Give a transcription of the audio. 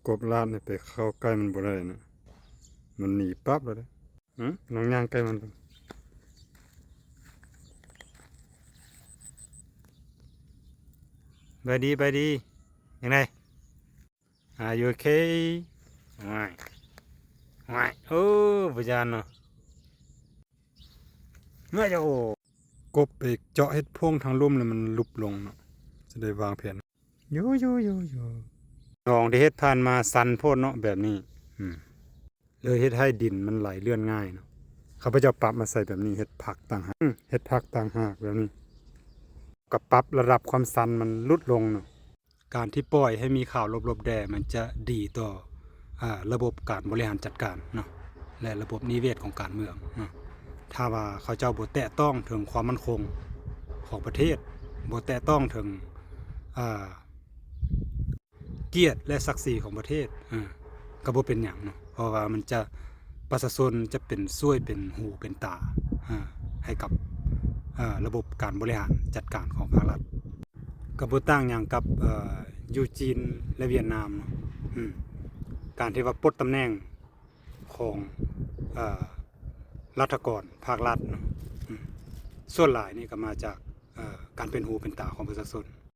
กบลาดเนี่ยไปเข้าใกล้มันบ่ได้นะมันหนีปั๊บเลยนะน้องย่างใกล้มันไปดียังไงyou okay ไม่โอ้ปจานเนาะเมื่อจะโอ้กบไปเจาะเห็ดพงทางลุ่มเลยมันลุบลงเนาะจะได้วางแผนโยน้องที่เฮ็ดผ่านมาสันโพดเนาะแบบนี้เลยเฮ็ดให้ดินมันไหลเลื่อนง่ายเนาะเขาพเจ้าปรับมาใส่แบบนี้เฮ็ดผักต่างหากเฮ็ดผักต่างหากแบบนี้กับปรับระดับความสันมันลดลงเนาะการที่ปล่อยให้มีข่าวลบๆแด่มันจะดีต่อระบบการบริหารจัดการเนาะและระบบนิเวศของการเมืองเนาะถ้าว่าเขาเจ้าบ่แตะต้องถึงความมั่นคงของประเทศบ่แตะต้องถึงเกียรติและศักดิ์ศรีของประเทศก็บ่เป็นหยังเนาะเพราะว่ามันจะประชาชนจะเป็นช่วยเป็นหูเป็นตาให้กับระบบการบริหารจัดการของภาครัฐก็บ่ต่างหยังกับอยู่จีนและเวียดนามเนาะการที่ว่าปลดตำแหน่งของรัฐกรภาครัฐเนาะส่วนหลายนี่ก็มาจากการเป็นหูเป็นตาของประชาชน